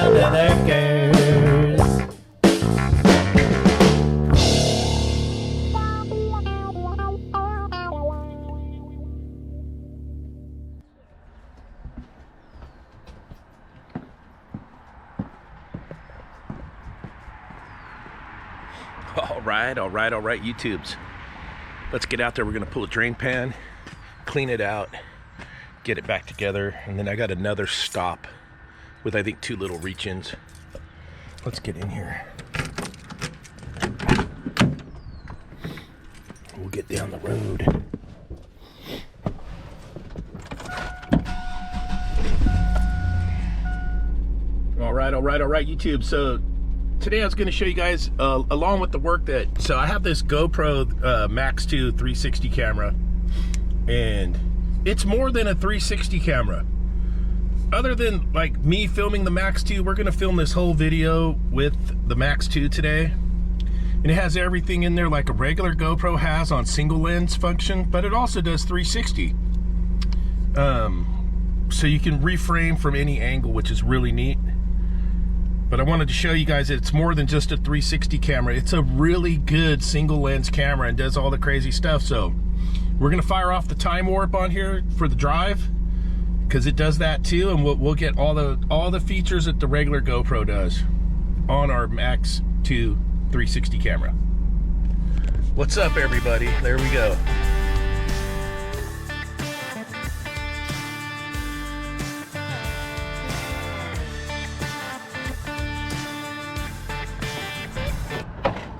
Coil-Buggers. All right, YouTubes. Let's get out there. We're gonna pull a drain pan, clean it out, get it back together, and then I got another stop with I think 2 little reach-ins. Let's get in here. We'll get down the road. All right, YouTube. So today I was going to show you guys, along with the work so I have this GoPro Max 2 360 camera, and it's more than a 360 camera. Other than like me filming the Max 2, we're going to film this whole video with the Max 2 today. And it has everything in there like a regular GoPro has on single lens function, but it also does 360. So you can reframe from any angle, which is really neat. But I wanted to show you guys that it's more than just a 360 camera. It's a really good single lens camera and does all the crazy stuff. So we're gonna fire off the time warp on here for the drive, because it does that too, and we'll get all the features that the regular GoPro does on our Max 2 360 camera. What's up, everybody? There we go.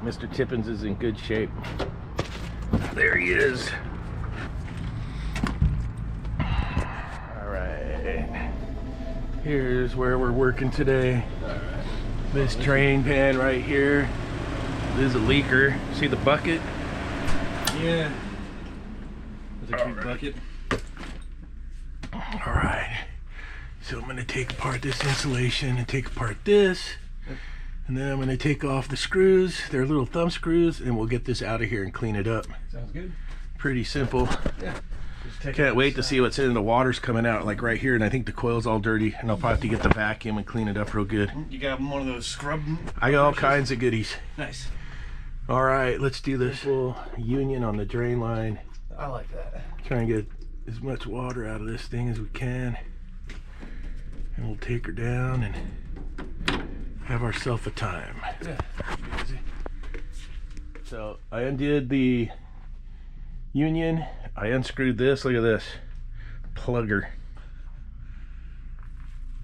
Mr. Tippins is in good shape. There he is. All right. Here's where we're working today. This drain pan right here. This is a leaker. See the bucket? Yeah. There's a big bucket. All right. So I'm gonna take apart this insulation and take apart this. And then I'm going to take off the screws. They're little thumb screws, and we'll get this out of here and clean it up. Sounds good. Pretty simple. Yeah. Can't wait to see what's in. The water's coming out like right here, and I think the coil's all dirty, and I'll probably have to get the vacuum and clean it up real good. You got one of those scrub? I got all kinds of goodies. Nice. All right, let's do this little union on the drain line. I like that. Try and get as much water out of this thing as we can. And we'll take her down and have ourselves a time. Yeah. Easy. So I undid the union. I unscrewed this. Look at this plugger.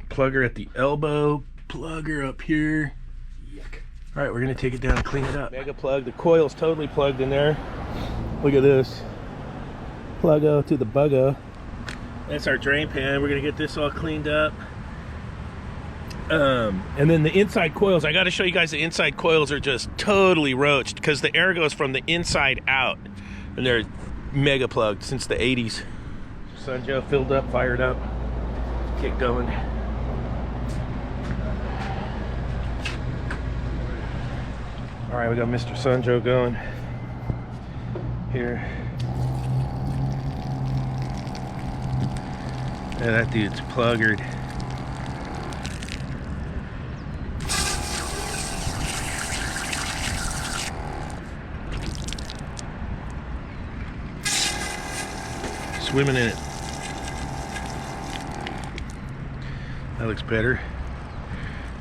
Plugger at the elbow. Plugger up here. Yuck. All right, we're gonna take it down and clean it up. Mega plug. The coil's totally plugged in there. Look at this. Pluggo to the buggo. That's our drain pan. We're gonna get this all cleaned up. And then the inside coils, I got to show you guys the inside coils are just totally roached because the air goes from the inside out, and they're mega plugged since the 80s. Sun Joe filled up, fired up, get going. All right, we got Mr. Sun Joe going here. Yeah, that dude's pluggered. Swimming in it. That looks better.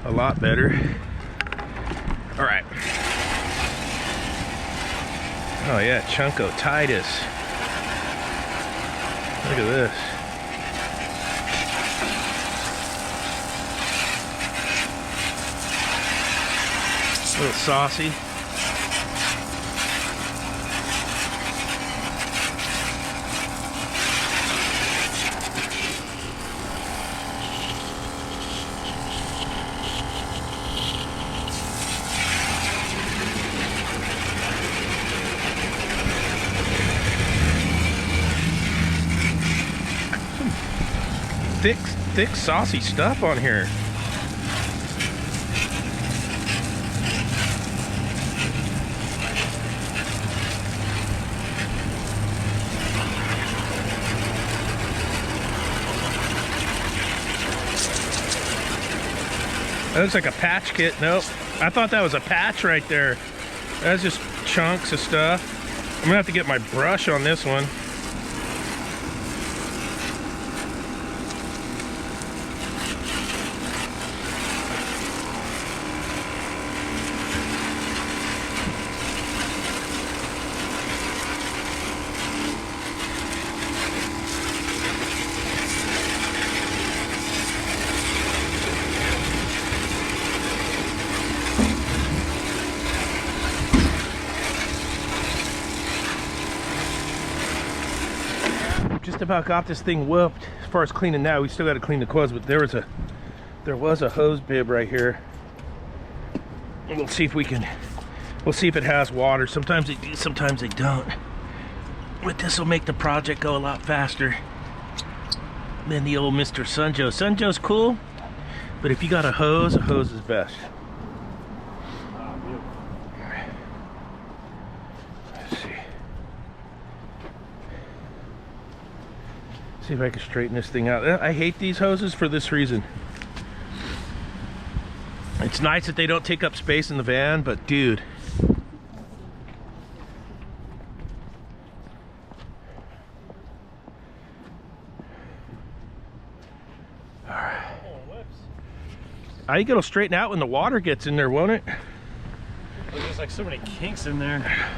A lot better. All right. Oh yeah, Chunko Titus. Look at this. A little saucy. Thick, saucy stuff on here. That looks like a patch kit. Nope. I thought that was a patch right there. That's just chunks of stuff. I'm gonna have to get my brush on this one. Just about got this thing whooped as far as cleaning now. We still got to clean the coils, but there was a hose bib right here. We'll see if it has water. Sometimes they do, sometimes they don't. But this will make the project go a lot faster than the old Mr. Sunjoe. Sunjoe's cool, but if you got a hose is best. See if I can straighten this thing out. I hate these hoses for this reason. It's nice that they don't take up space in the van, but dude. Alright. I think it'll straighten out when the water gets in there, won't it? There's just like so many kinks in there.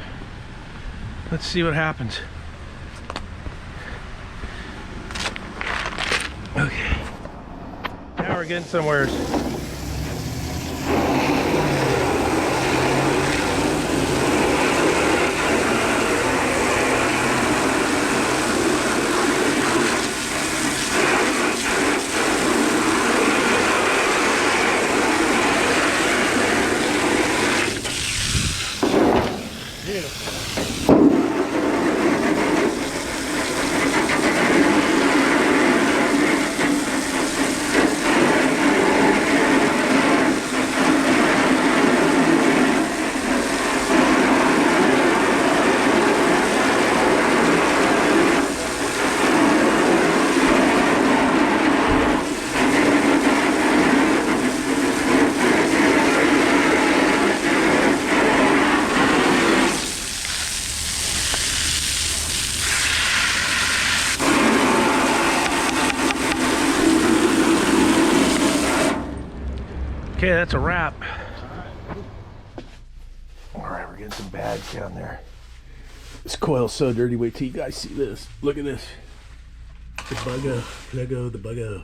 Let's see what happens. Okay, now we're getting somewhere. Okay, that's a wrap. Alright, we're getting some bags down there. This coil's so dirty. Wait till you guys see this. Look at this. The PLUGGO, the PLUGGO.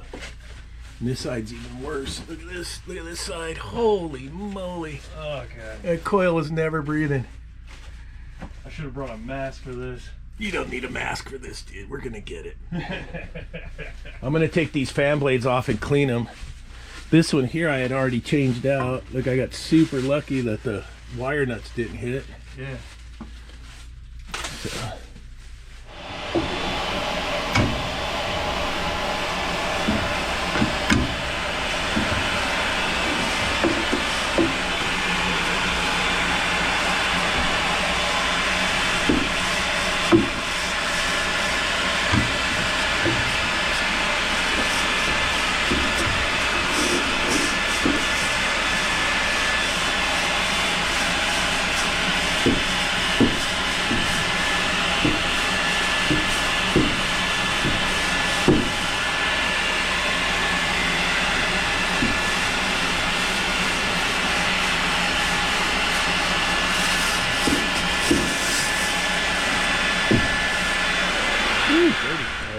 And this side's even worse. Look at this. Look at this side. Holy moly. Oh, God. That coil is never breathing. I should have brought a mask for this. You don't need a mask for this, dude. We're gonna get it. I'm gonna take these fan blades off and clean them. This one here I had already changed out. Look, I got super lucky that the wire nuts didn't hit it. Yeah. So.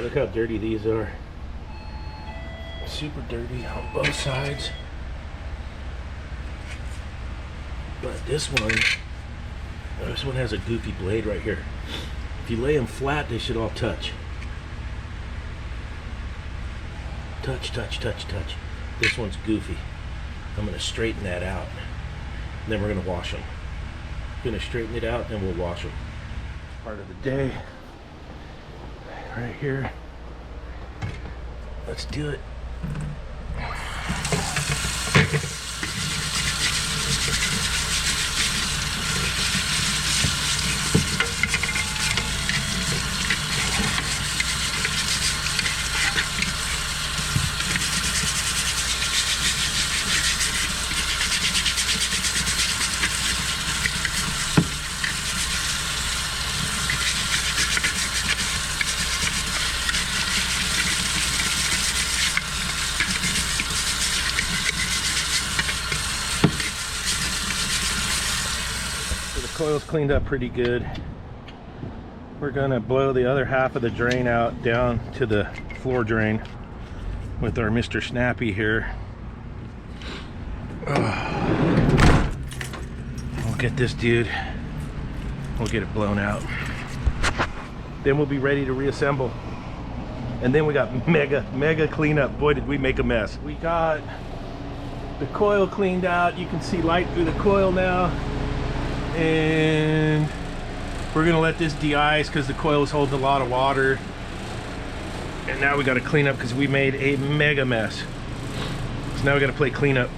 Look how dirty these are. Super dirty on both sides. But this one has a goofy blade right here. If you lay them flat, they should all touch. Touch, touch, touch, touch. This one's goofy. I'm gonna straighten that out. Then we're gonna wash them. Gonna straighten it out, then we'll wash them. Part of the day. Right here. Let's do it. coil's cleaned up pretty good. We're gonna blow the other half of the drain out down to the floor drain with our Mr. Snappy here. We'll get this dude, we'll get it blown out. Then we'll be ready to reassemble. And then we got mega cleanup. Boy, did we make a mess. We got the coil cleaned out. You can see light through the coil now. And we're gonna let this de-ice because the coil was holding a lot of water. And now we gotta clean up because we made a mega mess. So now we gotta play cleanup.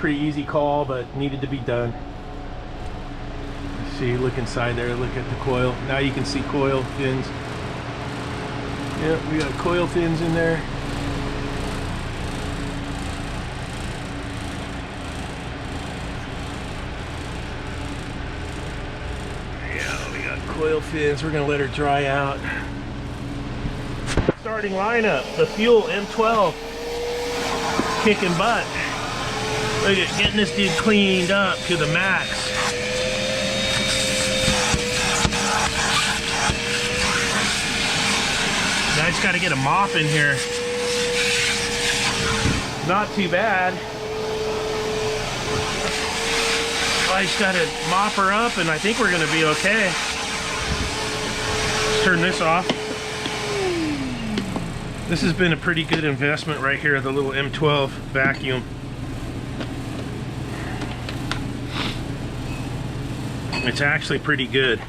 Pretty easy call, but needed to be done. See, look inside there, look at the coil. Now you can see coil fins. Yep, we got coil fins in there. Yeah, we got coil fins. We're gonna let her dry out. Starting lineup, the Fuel M12, kicking butt. Look at getting this dude cleaned up to the max. Now I just got to get a mop in here. Not too bad. I just got to mop her up and I think we're going to be okay. Let's turn this off. This has been a pretty good investment right here, the little M12 vacuum. It's actually pretty good.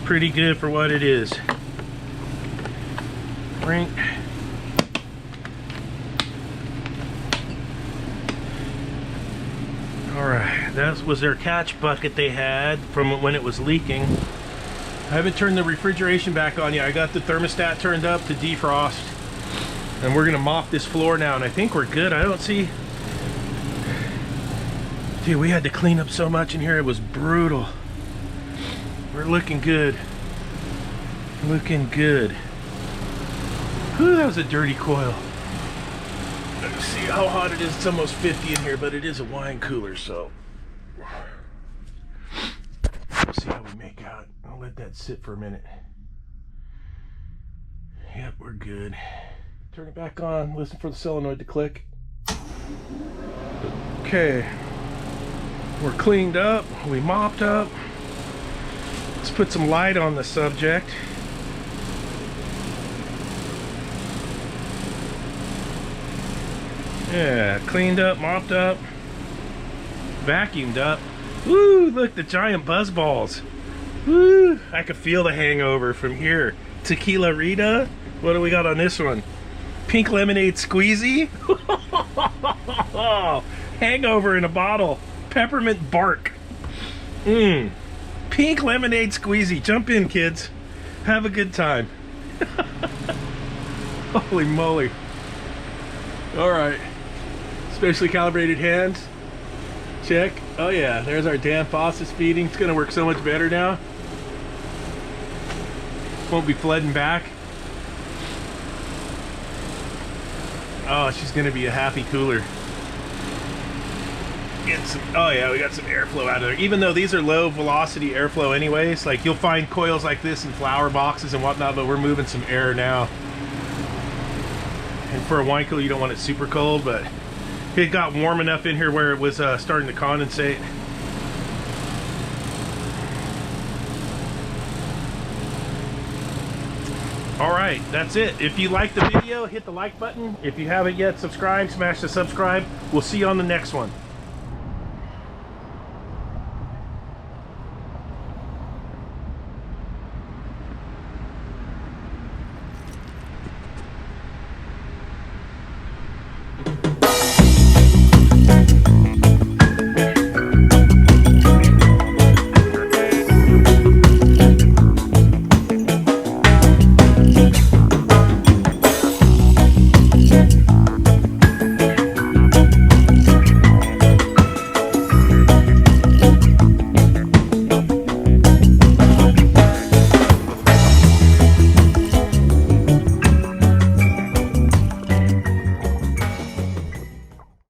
Pretty good for what it is. Right. Alright, that was their catch bucket they had from when it was leaking. I haven't turned the refrigeration back on yet. I got the thermostat turned up to defrost. And we're gonna mop this floor now, and I think we're good. I don't see... Dude, we had to clean up so much in here, it was brutal. We're looking good. Looking good. Whew, that was a dirty coil. Let's see how hot it is. It's almost 50 in here, but it is a wine cooler, so. We'll see how we make out. I'll let that sit for a minute. Yep, we're good. Turn it back on, listen for the solenoid to click. Okay. We're cleaned up, we mopped up. Let's put some light on the subject. Yeah, cleaned up, mopped up, vacuumed up. Woo, look, the giant buzz balls. Woo, I could feel the hangover from here. Tequila Rita, what do we got on this one? Pink lemonade squeezy. Hangover in a bottle. Peppermint bark. Pink lemonade squeezy. Jump in, kids. Have a good time. Holy moly. Alright. Specially calibrated hands. Check. Oh yeah, there's our damn faucet speeding. It's gonna work so much better now. Won't be flooding back. Oh, she's gonna be a happy cooler. Get some, oh yeah, we got some airflow out of there. Even though these are low velocity airflow anyways, like you'll find coils like this in flower boxes and whatnot, but we're moving some air now. And for a wine cooler, you don't want it super cold, but it got warm enough in here where it was starting to condensate. Alright, that's it. If you liked the video, hit the like button. If you haven't yet subscribed, smash the subscribe. We'll see you on the next one.